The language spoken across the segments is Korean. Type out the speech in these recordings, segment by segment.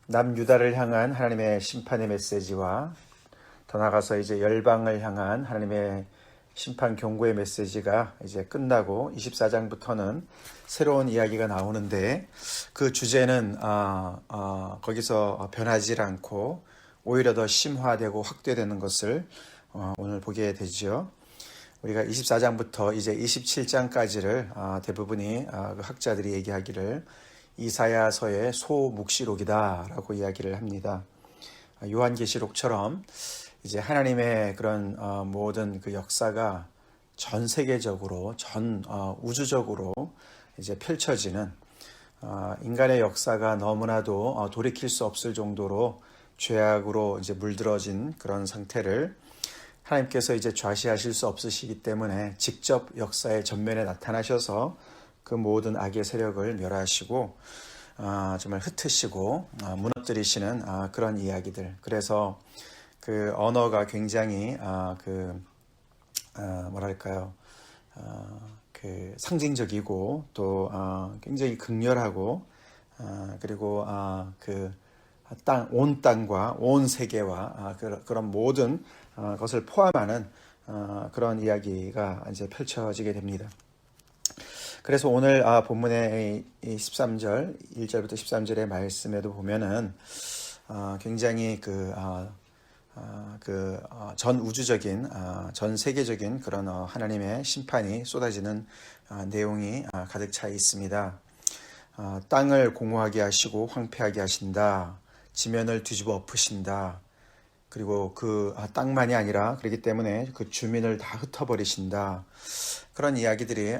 남유다를 향한 하나님의 심판의 메시지와 더 나아가서 이제 열방을 향한 하나님의 심판 경고의 메시지가 이제 끝나고 24장부터는 새로운 이야기가 나오는데 그 주제는 거기서 변하지 않고 오히려 더 심화되고 확대되는 것을 오늘 보게 되죠. 우리가 24장부터 이제 27장까지를 대부분이 그 학자들이 얘기하기를 이사야서의 소묵시록이다라고 이야기를 합니다. 요한계시록처럼 이제 하나님의 그런 모든 그 역사가 전 세계적으로 전 우주적으로 이제 펼쳐지는 인간의 역사가 너무나도 돌이킬 수 없을 정도로 죄악으로 이제 물들어진 그런 상태를 하나님께서 이제 좌시하실 수 없으시기 때문에 직접 역사의 전면에 나타나셔서 그 모든 악의 세력을 멸하시고 정말 흩으시고 무너뜨리시는 그런 이야기들. 그래서 그 언어가 굉장히 뭐랄까요, 그 상징적이고 또 굉장히 극렬하고 그리고 그 온 땅과 온 세계와 그런 모든 것을 포함하는 그런 이야기가 이제 펼쳐지게 됩니다. 그래서 오늘 본문의 13절, 1절부터 13절의 말씀에도 보면은 굉장히 전 우주적인, 전 세계적인 그런 하나님의 심판이 쏟아지는 내용이 가득 차 있습니다. 땅을 공허하게 하시고 황폐하게 하신다. 지면을 뒤집어 엎으신다. 그리고 그 땅만이 아니라 그렇기 때문에 그 주민을 다 흩어버리신다. 그런 이야기들이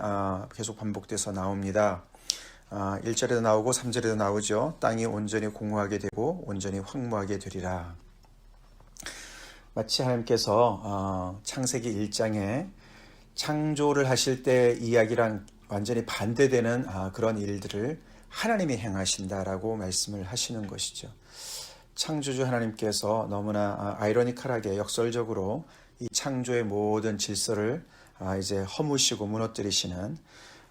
계속 반복돼서 나옵니다. 1절에도 나오고 3절에도 나오죠. 땅이 온전히 공허하게 되고 온전히 황무하게 되리라. 마치 하나님께서 창세기 1장에 창조를 하실 때 이야기랑 완전히 반대되는 그런 일들을 하나님이 행하신다라고 말씀을 하시는 것이죠. 창조주 하나님께서 너무나 아이러니컬하게 역설적으로 이 창조의 모든 질서를 이제 허무시고 무너뜨리시는,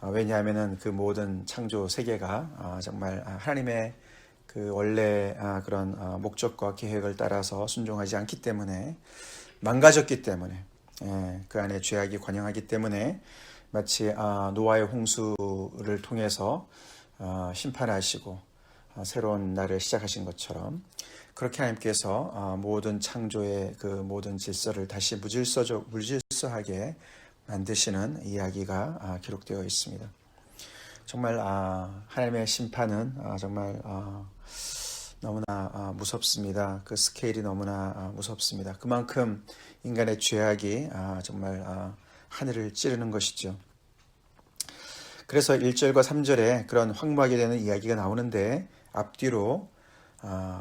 왜냐하면은 그 모든 창조 세계가 정말 하나님의 그 원래 그런 목적과 계획을 따라서 순종하지 않기 때문에 망가졌기 때문에 그 안에 죄악이 관영하기 때문에 마치 노아의 홍수를 통해서 심판하시고 새로운 날을 시작하신 것처럼 그렇게 하나님께서 모든 창조의 그 모든 질서를 다시 무질서하게 만드시는 이야기가 기록되어 있습니다. 정말 하나님의 심판은 정말 너무나 무섭습니다. 그 스케일이 너무나 무섭습니다. 그만큼 인간의 죄악이 정말 하늘을 찌르는 것이죠. 그래서 1절과 3절에 그런 황무하게 되는 이야기가 나오는데 앞뒤로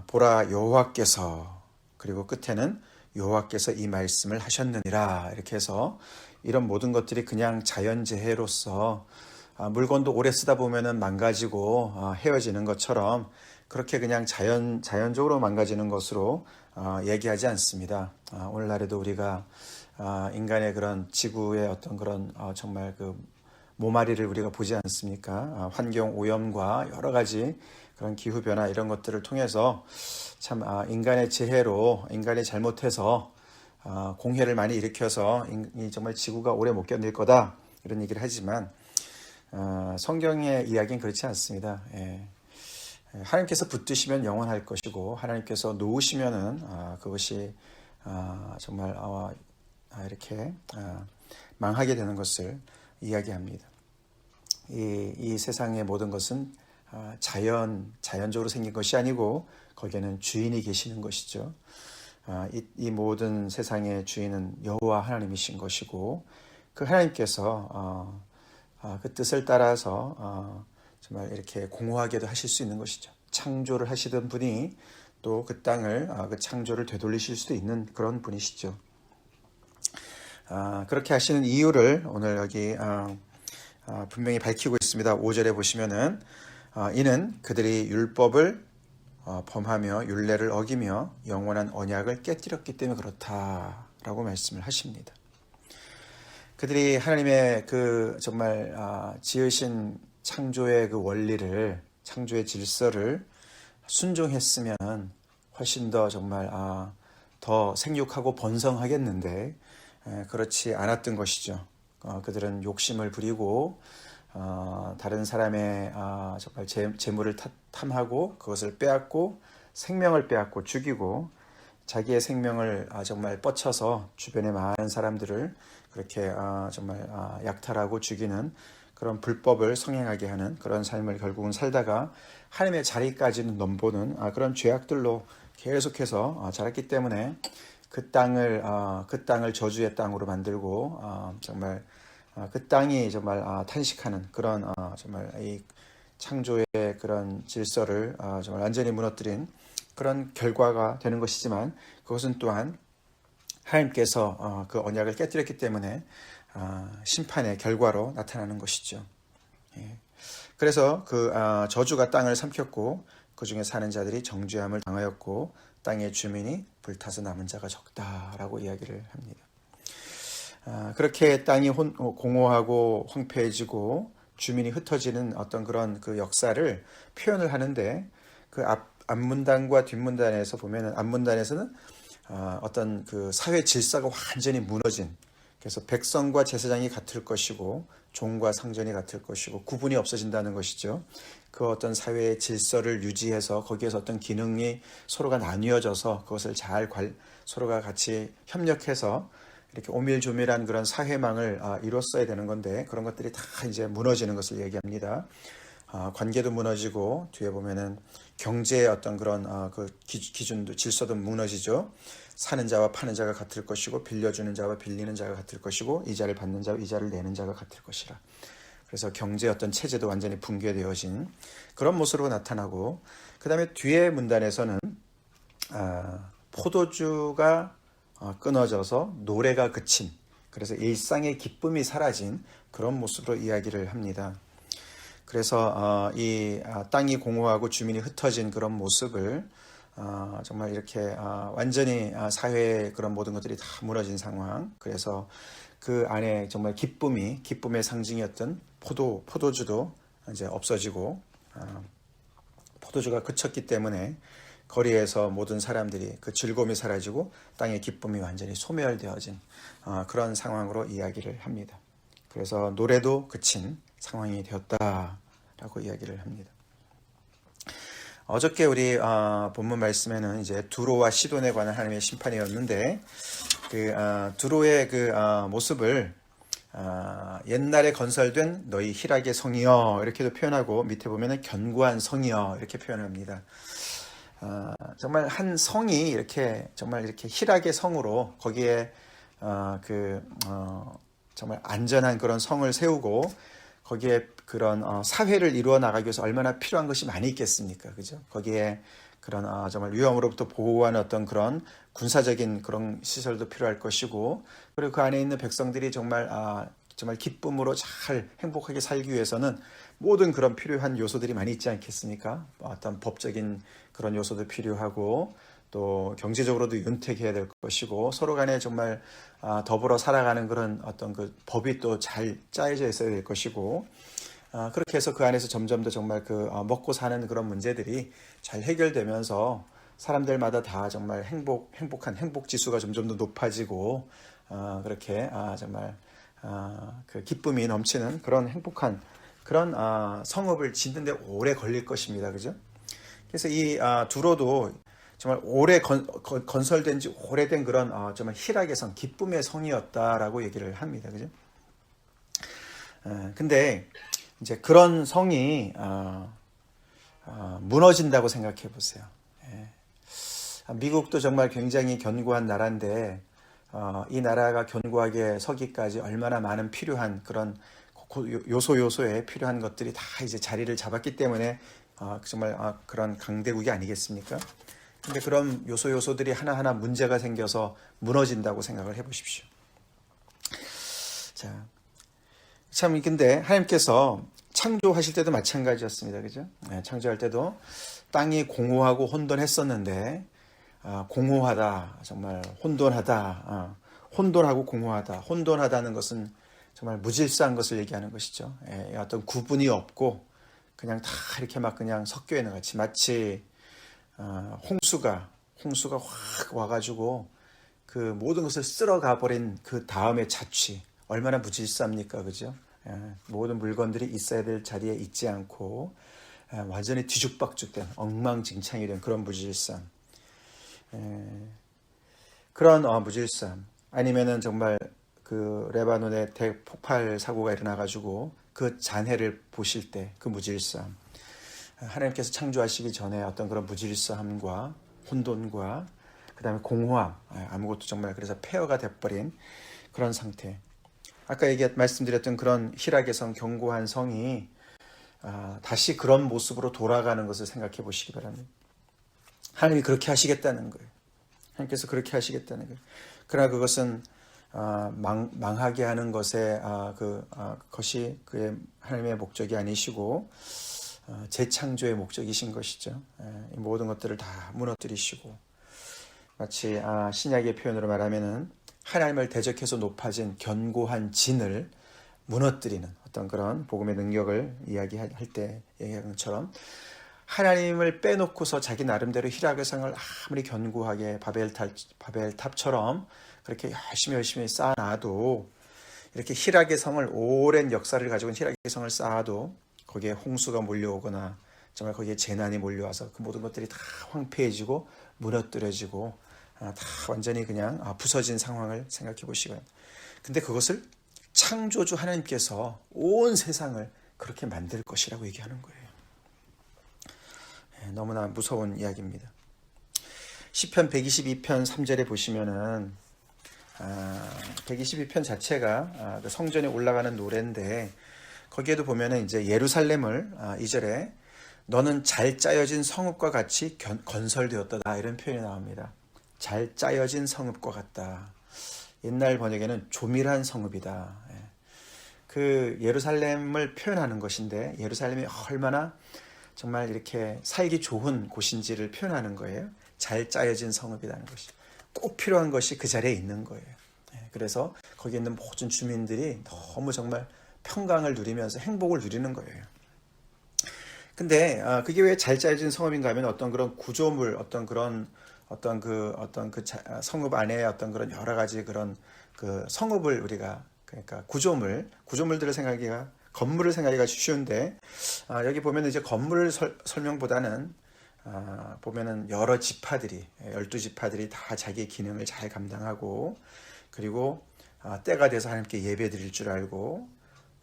보라 여호와께서, 그리고 끝에는 여호와께서 이 말씀을 하셨느니라, 이렇게 해서 이런 모든 것들이 그냥 자연재해로서 물건도 오래 쓰다 보면은 망가지고 헤어지는 것처럼 그렇게 그냥 자연적으로 망가지는 것으로 얘기하지 않습니다. 오늘날에도 우리가 인간의 그런 지구의 어떤 그런 정말 그 모마리를 우리가 보지 않습니까? 환경 오염과 여러 가지 그런 기후변화 이런 것들을 통해서 참 인간의 재해로, 인간이 잘못해서 공해를 많이 일으켜서 정말 지구가 오래 못 견딜 거다, 이런 얘기를 하지만 성경의 이야기는 그렇지 않습니다. 하나님께서 붙드시면 영원할 것이고 하나님께서 놓으시면은 그것이 정말 이렇게 망하게 되는 것을 이야기합니다. 이 세상의 모든 것은 자연적으로 생긴 것이 아니고 거기에는 주인이 계시는 것이죠. 이 모든 세상의 주인은 여호와 하나님이신 것이고 그 하나님께서 그 뜻을 따라서 정말 이렇게 공허하게도 하실 수 있는 것이죠. 창조를 하시던 분이 또 그 땅을 그 창조를 되돌리실 수도 있는 그런 분이시죠. 그렇게 하시는 이유를 오늘 여기 분명히 밝히고 있습니다. 5절에 보시면은 이는 그들이 율법을 범하며 율례를 어기며 영원한 언약을 깨뜨렸기 때문에 그렇다라고 말씀을 하십니다. 그들이 하나님의 그 정말 지으신 창조의 그 원리를, 창조의 질서를 순종했으면 훨씬 더 정말 더 생육하고 번성하겠는데 그렇지 않았던 것이죠. 그들은 욕심을 부리고 다른 사람의 정말 재물을 탐하고 그것을 빼앗고 생명을 빼앗고 죽이고 자기의 생명을 정말 뻗쳐서 주변의 많은 사람들을 그렇게 정말 약탈하고 죽이는 그런 불법을 성행하게 하는 그런 삶을 결국은 살다가 하나님의 자리까지는 넘보는 그런 죄악들로 계속해서 자랐기 때문에 그 땅을 저주의 땅으로 만들고 정말 그 땅이 정말 탄식하는 그런 정말 이 창조의 그런 질서를 정말 완전히 무너뜨린 그런 결과가 되는 것이지만 그것은 또한 하나님께서 그 언약을 깨뜨렸기 때문에 심판의 결과로 나타나는 것이죠. 예. 그래서 그 저주가 땅을 삼켰고 그 중에 사는 자들이 정죄함을 당하였고 땅의 주민이 불타서 남은 자가 적다라고 이야기를 합니다. 그렇게 땅이 공허하고 황폐해지고 주민이 흩어지는 어떤 그런 그 역사를 표현을 하는데 그 앞문단과 뒷문단에서 보면은 앞문단에서는 어떤 그 사회 질서가 완전히 무너진 그래서 백성과 제사장이 같을 것이고 종과 상전이 같을 것이고 구분이 없어진다는 것이죠. 그 어떤 사회의 질서를 유지해서 거기에서 어떤 기능이 서로가 나뉘어져서 그것을 잘 서로가 같이 협력해서 이렇게 오밀조밀한 그런 사회망을 이뤘어야 되는 건데 그런 것들이 다 이제 무너지는 것을 얘기합니다. 관계도 무너지고 뒤에 보면은 경제의 어떤 그런 그 기준도 질서도 무너지죠. 사는 자와 파는 자가 같을 것이고 빌려주는 자와 빌리는 자가 같을 것이고 이자를 받는 자와 이자를 내는 자가 같을 것이라. 그래서 경제의 어떤 체제도 완전히 붕괴되어진 그런 모습으로 나타나고 그 다음에 뒤에 문단에서는 포도주가 끊어져서 노래가 그친 그래서 일상의 기쁨이 사라진 그런 모습으로 이야기를 합니다. 그래서 이 땅이 공허하고 주민이 흩어진 그런 모습을 정말 이렇게 완전히 사회의 그런 모든 것들이 다 무너진 상황. 그래서 그 안에 정말 기쁨의 상징이었던 포도주도 이제 없어지고 포도주가 그쳤기 때문에 거리에서 모든 사람들이 그 즐거움이 사라지고 땅의 기쁨이 완전히 소멸되어진 그런 상황으로 이야기를 합니다. 그래서 노래도 그친 상황이 되었다라고 이야기를 합니다. 어저께 우리 본문 말씀에는 이제 두로와 시돈에 관한 하나님의 심판이었는데 그 두로의 그 모습을 옛날에 건설된 너희 희락의 성이여 이렇게도 표현하고 밑에 보면은 견고한 성이여 이렇게 표현합니다. 정말 한 성이 이렇게 정말 이렇게 희락의 성으로 거기에 정말 안전한 그런 성을 세우고 거기에 그런 사회를 이루어 나가기 위해서 얼마나 필요한 것이 많이 있겠습니까? 그죠? 거기에 그런 정말 위험으로부터 보호하는 어떤 그런 군사적인 그런 시설도 필요할 것이고 그리고 그 안에 있는 백성들이 정말 기쁨으로 잘 행복하게 살기 위해서는 모든 그런 필요한 요소들이 많이 있지 않겠습니까? 어떤 법적인 그런 요소도 필요하고 또 경제적으로도 윤택해야 될 것이고 서로 간에 정말 더불어 살아가는 그런 어떤 그 법이 또 잘 짜여져 있어야 될 것이고 그렇게 해서 그 안에서 점점 더 정말 그 먹고 사는 그런 문제들이 잘 해결되면서 사람들마다 다 정말 행복한 행복 지수가 점점 더 높아지고 그렇게 정말 그 기쁨이 넘치는 그런 행복한 그런 성읍을 짓는데 오래 걸릴 것입니다. 그죠? 그래서 이 두로도 정말 오래 건설된 지 오래된 그런 정말 희락의 성, 기쁨의 성이었다라고 얘기를 합니다. 그죠? 근데 이제 그런 성이 무너진다고 생각해 보세요. 미국도 정말 굉장히 견고한 나라인데 이 나라가 견고하게 서기까지 얼마나 많은 필요한 그런 요소에 필요한 것들이 다 이제 자리를 잡았기 때문에 정말 그런 강대국이 아니겠습니까? 근데 그런 요소들이 하나하나 문제가 생겨서 무너진다고 생각을 해보십시오. 자, 참 근데 하나님께서 창조하실 때도 마찬가지였습니다. 그죠? 창조할 때도 땅이 공허하고 혼돈했었는데 공허하다, 정말 혼돈하다, 혼돈하고 공허하다. 혼돈하다는 것은 정말 무질서한 것을 얘기하는 것이죠. 어떤 구분이 없고 그냥 다 이렇게 막 그냥 섞여 있는 것 같이 마치 홍수가 확 와가지고 그 모든 것을 쓸어가 버린 그 다음의 자취 얼마나 무질서합니까, 그죠? 모든 물건들이 있어야 될 자리에 있지 않고 완전히 뒤죽박죽된 엉망진창이 된 그런 무질서함, 그런 무질서함, 아니면은 정말 그 레바논에 대폭발 사고가 일어나가지고 그 잔해를 보실 때 그 무질서함, 하나님께서 창조하시기 전에 어떤 그런 무질서함과 혼돈과 그 다음에 공허함, 아무것도 정말 그래서 폐허가 돼버린 그런 상태. 아까 말씀드렸던 그런 희락의 성, 견고한 성이 다시 그런 모습으로 돌아가는 것을 생각해 보시기 바랍니다. 하나님이 그렇게 하시겠다는 거예요. 하나님께서 그렇게 하시겠다는 거예요. 그러나 그것은 망하게 하는 것이 그의 하나님의 목적이 아니시고 재창조의 목적이신 것이죠. 이 모든 것들을 다 무너뜨리시고, 마치 신약의 표현으로 말하면은 하나님을 대적해서 높아진 견고한 진을 무너뜨리는 어떤 그런 복음의 능력을 이야기할 때 얘기한 것처럼, 하나님을 빼놓고서 자기 나름대로 희락의 성을 아무리 견고하게 바벨탑처럼 그렇게 열심히 쌓아놔도, 이렇게 희락의 성을, 오랜 역사를 가지고 있는 희락의 성을 쌓아도 거기에 홍수가 몰려오거나 정말 거기에 재난이 몰려와서 그 모든 것들이 다 황폐해지고 무너뜨려지고 다 완전히 그냥 부서진 상황을 생각해 보시고요. 근데 그것을 창조주 하나님께서 온 세상을 그렇게 만들 것이라고 얘기하는 거예요. 너무나 무서운 이야기입니다. 시편 122편 3절에 보시면은 122편 자체가 성전에 올라가는 노래인데, 거기에도 보면은 이제 예루살렘을 2절에 너는 잘 짜여진 성읍과 같이 건설되었다, 이런 표현이 나옵니다. 잘 짜여진 성읍과 같다. 옛날 번역에는 조밀한 성읍이다. 그 예루살렘을 표현하는 것인데, 예루살렘이 얼마나 정말 이렇게 살기 좋은 곳인지를 표현하는 거예요. 잘 짜여진 성읍이라는 것이. 꼭 필요한 것이 그 자리에 있는 거예요. 그래서 거기에 있는 모든 주민들이 너무 정말 평강을 누리면서 행복을 누리는 거예요. 근데 그게 왜 잘 짜여진 성읍인가 하면, 어떤 그런 구조물, 어떤 그 성읍 안에 어떤 그런 여러 가지 그런 그 성읍을 우리가, 그러니까 구조물들을 생각하기가, 건물을 생각하기가 쉬운데, 여기 보면 이제 건물 설명보다는 보면은 여러 지파들이, 12지파들이 다 자기의 기능을 잘 감당하고, 그리고 때가 돼서 하나님께 예배 드릴 줄 알고,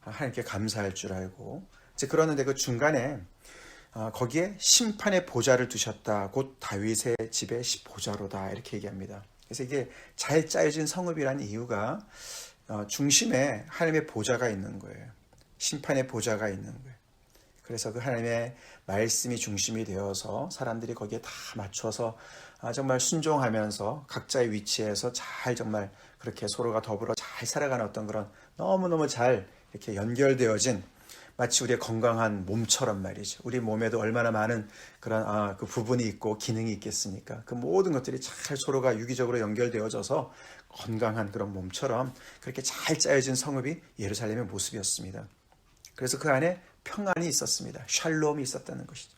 하나님께 감사할 줄 알고, 이제 그러는데 그 중간에 거기에 심판의 보좌를 두셨다. 곧 다윗의 집의 보좌로다, 이렇게 얘기합니다. 그래서 이게 잘 짜여진 성읍이라는 이유가 중심에 하나님의 보좌가 있는 거예요. 심판의 보좌가 있는 거예요. 그래서 그 하나님의 말씀이 중심이 되어서 사람들이 거기에 다 맞춰서 정말 순종하면서 각자의 위치에서 잘 정말 그렇게 서로가 더불어 잘 살아가는 어떤 그런 너무너무 잘 이렇게 연결되어진, 마치 우리의 건강한 몸처럼 말이죠. 우리 몸에도 얼마나 많은 그런 그 부분이 있고 기능이 있겠습니까? 그 모든 것들이 잘 서로가 유기적으로 연결되어져서 건강한 그런 몸처럼 그렇게 잘 짜여진 성읍이 예루살렘의 모습이었습니다. 그래서 그 안에 평안이 있었습니다. 샬롬이 있었다는 것이죠.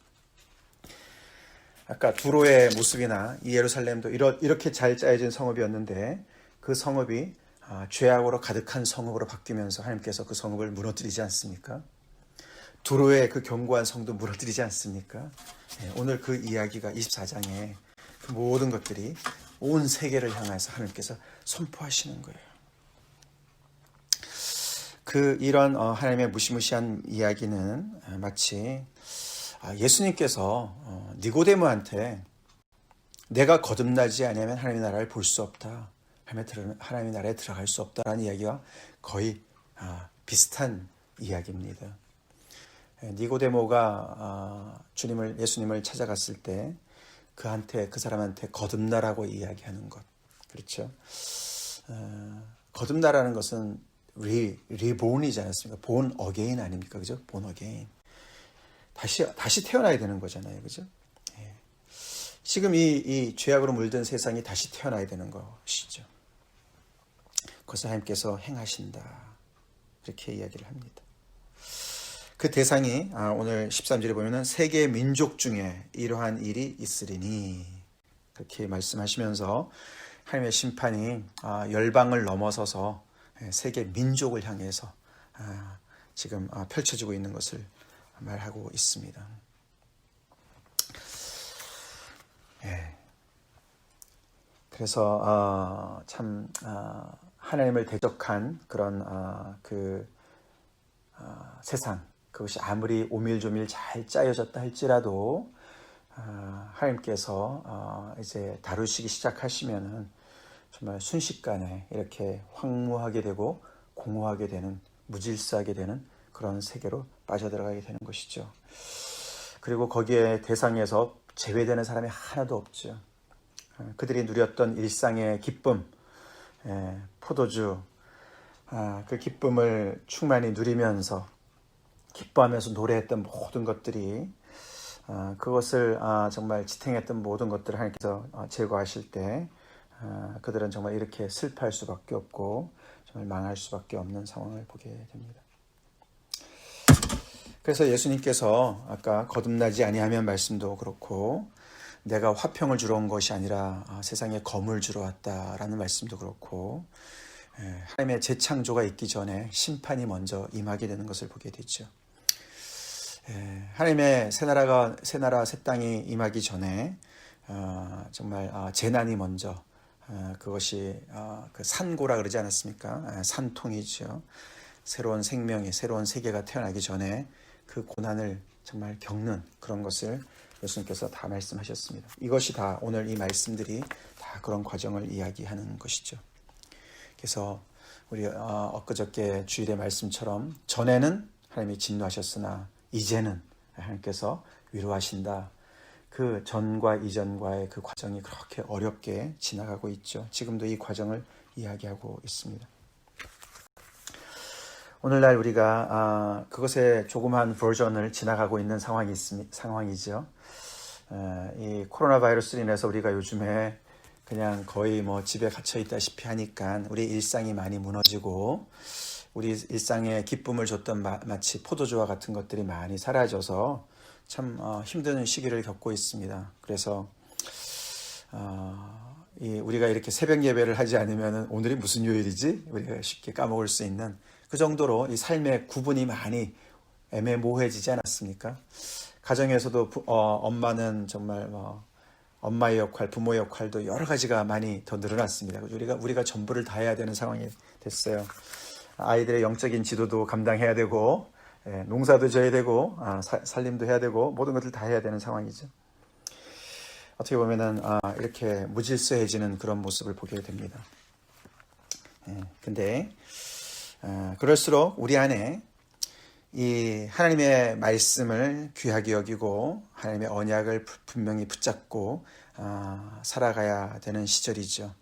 아까 두로의 모습이나 이 예루살렘도 이렇게 잘 짜여진 성읍이었는데, 그 성읍이 죄악으로 가득한 성읍으로 바뀌면서 하나님께서 그 성읍을 무너뜨리지 않습니까? 두로의 그 견고한 성도 무너뜨리지 않습니까? 오늘 그 이야기가 24장에 그 모든 것들이 온 세계를 향해서 하나님께서 선포하시는 거예요. 이런 하나님의 무시무시한 이야기는 마치 예수님께서 니고데모한테 내가 거듭나지 않으면 하나님의 나라를 볼 수 없다, 하나님의 나라에 들어갈 수 없다라는 이야기와 거의 비슷한 이야기입니다. 니고데모가 예수님을 찾아갔을 때 그 사람한테 거듭나라고 이야기하는 것, 그렇죠? 거듭나라는 것은 리본이지 않습니까? 본 어게인 아닙니까? 그죠? 본 어게인. 다시 태어나야 되는 거잖아요. 그죠? 지금 이 죄악으로 물든 세상이 다시 태어나야 되는 것이죠. 그것을 하나님께서 행하신다, 이렇게 이야기를 합니다. 그 대상이 오늘 13절에 보면은 세계 민족 중에 이러한 일이 있으리니 그렇게 말씀하시면서 하나님의 심판이 열방을 넘어서서 세계 민족을 향해서 지금 펼쳐지고 있는 것을 말하고 있습니다. 그래서 참 하나님을 대적한 그런 세상, 그것이 아무리 오밀조밀 잘 짜여졌다 할지라도 하나님께서 이제 다루시기 시작하시면은 정말 순식간에 이렇게 황무하게 되고 공허하게 되는, 무질서하게 되는 그런 세계로 빠져들어가게 되는 것이죠. 그리고 거기에 대상에서 제외되는 사람이 하나도 없죠. 그들이 누렸던 일상의 기쁨, 포도주, 그 기쁨을 충만히 누리면서 기뻐하면서 노래했던 모든 것들이 그것을 정말 지탱했던 모든 것들을 하나님께서 제거하실 때 그들은 정말 이렇게 슬퍼할 수밖에 없고 정말 망할 수밖에 없는 상황을 보게 됩니다. 그래서 예수님께서 아까 거듭나지 아니하면 말씀도 그렇고 내가 화평을 주러 온 것이 아니라 세상에 검을 주러 왔다라는 말씀도 그렇고 하나님의 재창조가 있기 전에 심판이 먼저 임하게 되는 것을 보게 되죠. 하나님의 새 나라 새 땅이 임하기 전에 정말 재난이 먼저 그것이 그 산고라 그러지 않았습니까? 산통이죠. 새로운 생명이 새로운 세계가 태어나기 전에 그 고난을 정말 겪는 그런 것을 예수님께서 다 말씀하셨습니다. 이것이 다 오늘 이 말씀들이 다 그런 과정을 이야기하는 것이죠. 그래서 우리 엊그저께 주일의 말씀처럼 전에는 하나님이 진노하셨으나 이제는 하나님께서 위로하신다. 그 전과 이전과의 그 과정이 그렇게 어렵게 지나가고 있죠. 지금도 이 과정을 이야기하고 있습니다. 오늘날 우리가 그것의 조그만 버전을 지나가고 있는 상황이죠. 이 코로나 바이러스로 인해서 우리가 요즘에 그냥 거의 뭐 집에 갇혀 있다시피 하니까 우리 일상이 많이 무너지고 우리 일상에 기쁨을 줬던 마치 포도주와 같은 것들이 많이 사라져서 참 힘든 시기를 겪고 있습니다. 그래서 우리가 이렇게 새벽 예배를 하지 않으면 오늘이 무슨 요일이지? 우리가 쉽게 까먹을 수 있는 그 정도로 이 삶의 구분이 많이 애매모호해지지 않았습니까? 가정에서도 엄마는 정말 엄마의 역할, 부모의 역할도 여러 가지가 많이 더 늘어났습니다. 우리가 전부를 다 해야 되는 상황이 됐어요. 아이들의 영적인 지도도 감당해야 되고 농사도 져야 되고 살림도 해야 되고 모든 것들 다 해야 되는 상황이죠. 어떻게 보면은 이렇게 무질서해지는 그런 모습을 보게 됩니다. 근데 그럴수록 우리 안에 이 하나님의 말씀을 귀하게 여기고 하나님의 언약을 분명히 붙잡고 살아가야 되는 시절이죠.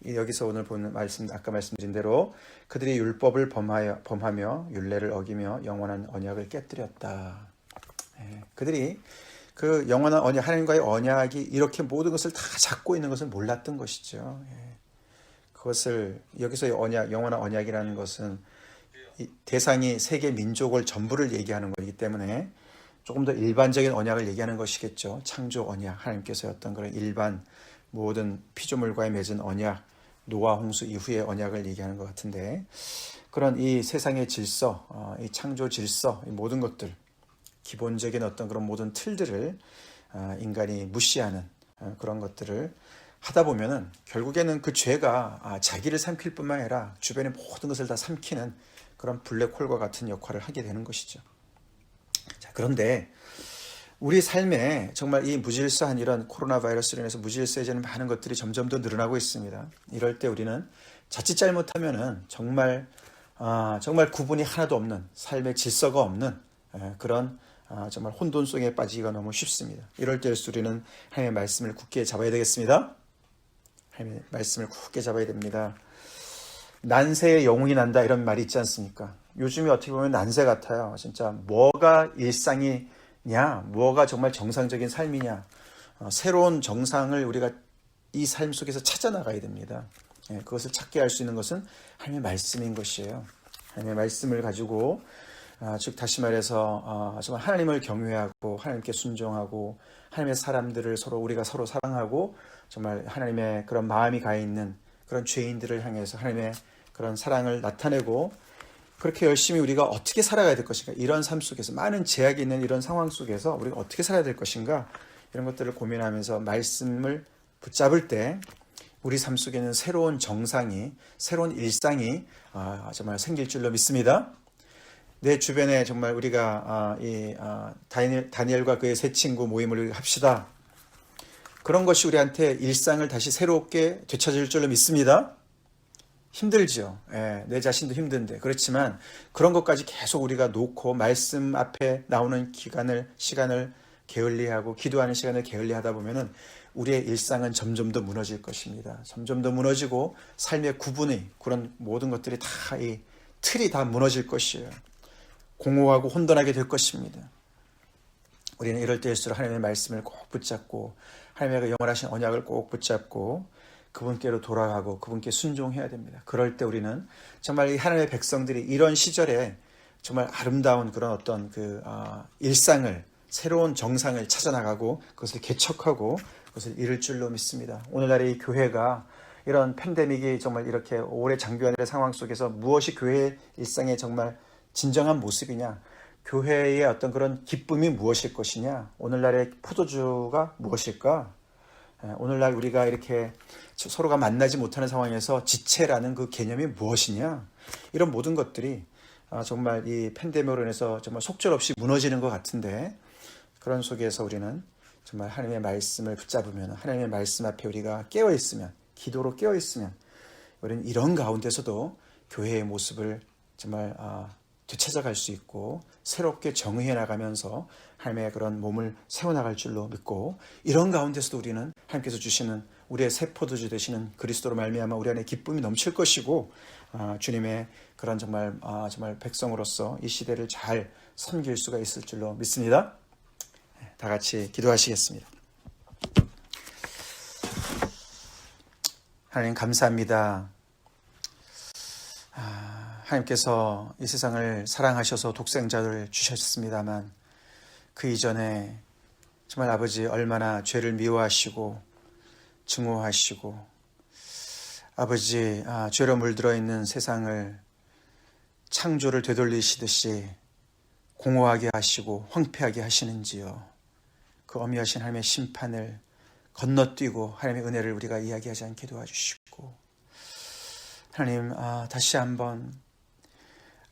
여기서 오늘 보는 말씀, 아까 말씀드린 대로 그들이 율법을 범하며 율례를 어기며 영원한 언약을 깨뜨렸다. 그들이 그 영원한 언약, 하나님과의 언약이 이렇게 모든 것을 다 잡고 있는 것을 몰랐던 것이죠. 그것을 여기서의 언약, 영원한 언약이라는 것은 대상이 세계 민족을 전부를 얘기하는 것이기 때문에 조금 더 일반적인 언약을 얘기하는 것이겠죠. 창조 언약, 하나님께서의 어떤 그런 일반 모든 피조물과의 맺은 언약, 노아 홍수 이후의 언약을 얘기하는 것 같은데 그런 이 세상의 질서, 이 창조 질서, 이 모든 것들, 기본적인 어떤 그런 모든 틀들을 인간이 무시하는 그런 것들을 하다 보면은 결국에는 그 죄가 자기를 삼킬 뿐만 아니라 주변의 모든 것을 다 삼키는 그런 블랙홀과 같은 역할을 하게 되는 것이죠. 자, 그런데 우리 삶에 정말 이 무질서한 이런 코로나 바이러스로 인해서 무질서해지는 많은 것들이 점점 더 늘어나고 있습니다. 이럴 때 우리는 자칫 잘못하면은 정말 구분이 하나도 없는 삶의 질서가 없는 그런 정말 혼돈 속에 빠지기가 너무 쉽습니다. 이럴 때일수록 우리는 하나님의 말씀을 굳게 잡아야 되겠습니다. 하나님의 말씀을 굳게 잡아야 됩니다. 난세의 영웅이 난다 이런 말이 있지 않습니까? 요즘이 어떻게 보면 난세 같아요. 진짜 뭐가 일상이냐, 뭐가 정말 정상적인 삶이냐, 새로운 정상을 우리가 이 삶 속에서 찾아나가야 됩니다. 그것을 찾게 할 수 있는 것은 하나님의 말씀인 것이에요. 하나님의 말씀을 가지고 즉 다시 말해서 정말 하나님을 경외하고 하나님께 순종하고 하나님의 사람들을 우리가 서로 사랑하고 정말 하나님의 그런 마음이 가 있는 그런 죄인들을 향해서 하나님의 그런 사랑을 나타내고 그렇게 열심히 우리가 어떻게 살아가야 될 것인가, 이런 삶 속에서 많은 제약이 있는 이런 상황 속에서 우리가 어떻게 살아야 될 것인가, 이런 것들을 고민하면서 말씀을 붙잡을 때 우리 삶 속에는 새로운 정상이, 새로운 일상이 정말 생길 줄로 믿습니다. 내 주변에 정말 우리가 다니엘과 그의 세 친구 모임을 합시다. 그런 것이 우리한테 일상을 다시 새롭게 되찾을 줄로 믿습니다. 힘들죠. 내 자신도 힘든데. 그렇지만 그런 것까지 계속 우리가 놓고 말씀 앞에 나오는 시간을 게을리하고 기도하는 시간을 게을리하다 보면은 우리의 일상은 점점 더 무너질 것입니다. 점점 더 무너지고 삶의 구분이, 그런 모든 것들이 다, 이 틀이 다 무너질 것이에요. 공허하고 혼돈하게 될 것입니다. 우리는 이럴 때일수록 하나님의 말씀을 꼭 붙잡고 하나님의 그 영원하신 언약을 꼭 붙잡고 그분께로 돌아가고 그분께 순종해야 됩니다. 그럴 때 우리는 정말 이 하나님의 백성들이 이런 시절에 정말 아름다운 그런 어떤 일상을, 새로운 정상을 찾아나가고 그것을 개척하고 그것을 이룰 줄로 믿습니다. 오늘날의 이 교회가 이런 팬데믹이 정말 이렇게 오래 장기화된 상황 속에서 무엇이 교회의 일상의 정말 진정한 모습이냐, 교회의 어떤 그런 기쁨이 무엇일 것이냐, 오늘날의 포도주가 무엇일까, 오늘날 우리가 이렇게 서로가 만나지 못하는 상황에서 지체라는 그 개념이 무엇이냐, 이런 모든 것들이 정말 이 팬데믹으로 인해서 정말 속절없이 무너지는 것 같은데, 그런 속에서 우리는 정말 하나님의 말씀을 붙잡으면, 하나님의 말씀 앞에 우리가 깨어있으면, 기도로 깨어있으면 우리는 이런 가운데서도 교회의 모습을 정말 되찾아갈 수 있고 새롭게 정의해 나가면서 하나님의 그런 몸을 세워나갈 줄로 믿고, 이런 가운데서도 우리는 하나님께서 주시는 우리의 새 포도주 되시는 그리스도로 말미암아 우리 안에 기쁨이 넘칠 것이고, 주님의 그런 정말 백성으로서 이 시대를 잘 섬길 수가 있을 줄로 믿습니다. 다 같이 기도하시겠습니다. 하나님 감사합니다. 하나님께서 이 세상을 사랑하셔서 독생자를 주셨습니다만 그 이전에 정말 아버지 얼마나 죄를 미워하시고 증오하시고 아버지 죄로 물들어 있는 세상을 창조를 되돌리시듯이 공허하게 하시고 황폐하게 하시는지요. 그 어미하신 하나님의 심판을 건너뛰고 하나님의 은혜를 우리가 이야기하지 않게 도와주시고, 하나님 다시 한번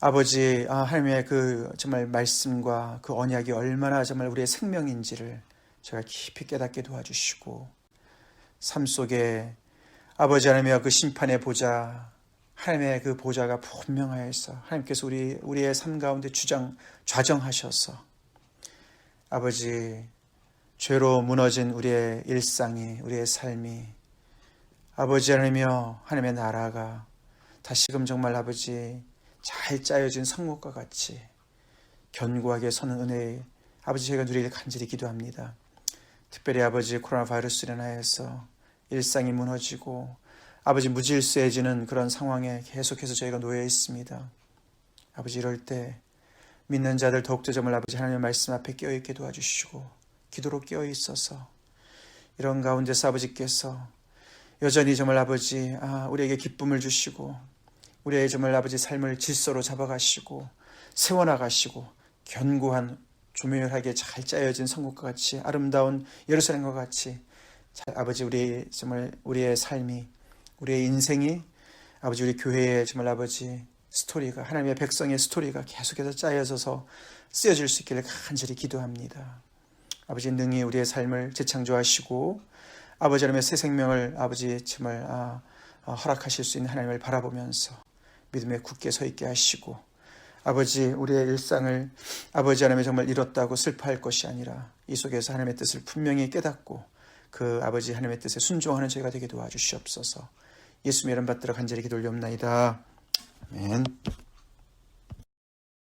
아버지 하나님의 그 정말 말씀과 그 언약이 얼마나 정말 우리의 생명인지를 제가 깊이 깨닫게 도와주시고, 삶 속에 아버지 하나님의 그 심판의 보좌, 하나님의 그 보좌가 분명하여서 하나님께서 우리의 삶 가운데 좌정하셔서 아버지 죄로 무너진 우리의 일상이, 우리의 삶이 아버지 하나님이여 하나님의 나라가 다시금 정말 아버지 잘 짜여진 성목과 같이 견고하게 서는 은혜 아버지 저희가 누리길 간절히 기도합니다. 특별히 아버지 코로나 바이러스로 인하여서 일상이 무너지고 아버지 무질서해지는 그런 상황에 계속해서 저희가 놓여 있습니다. 아버지 이럴 때 믿는 자들 더욱더 정말 아버지 하나님의 말씀 앞에 깨어있게 도와주시고 기도로 깨어있어서 이런 가운데서 아버지께서 여전히 정말 아버지 우리에게 기쁨을 주시고 우리의 정말 아버지 삶을 질서로 잡아가시고 세워나가시고 견고한 조밀하게 잘 짜여진 성국과 같이 아름다운 예루살렘과 같이 아버지 우리의 삶이, 우리의 인생이 아버지 우리 교회의 정말 아버지 스토리가, 하나님의 백성의 스토리가 계속해서 짜여져서 쓰여질 수 있기를 간절히 기도합니다. 아버지 능히 우리의 삶을 재창조하시고 아버지 하나님의 새 생명을 아버지 정말 허락하실 수 있는 하나님을 바라보면서 믿음에 굳게 서 있게 하시고, 아버지 우리의 일상을 아버지 하나님의 정말 잃었다고 슬퍼할 것이 아니라 이 속에서 하나님의 뜻을 분명히 깨닫고 그 아버지 하나님의 뜻에 순종하는 저희가 되게 도와주시옵소서. 예수님의 이름 받들어 간절히 기도 올리옵나이다. 아멘.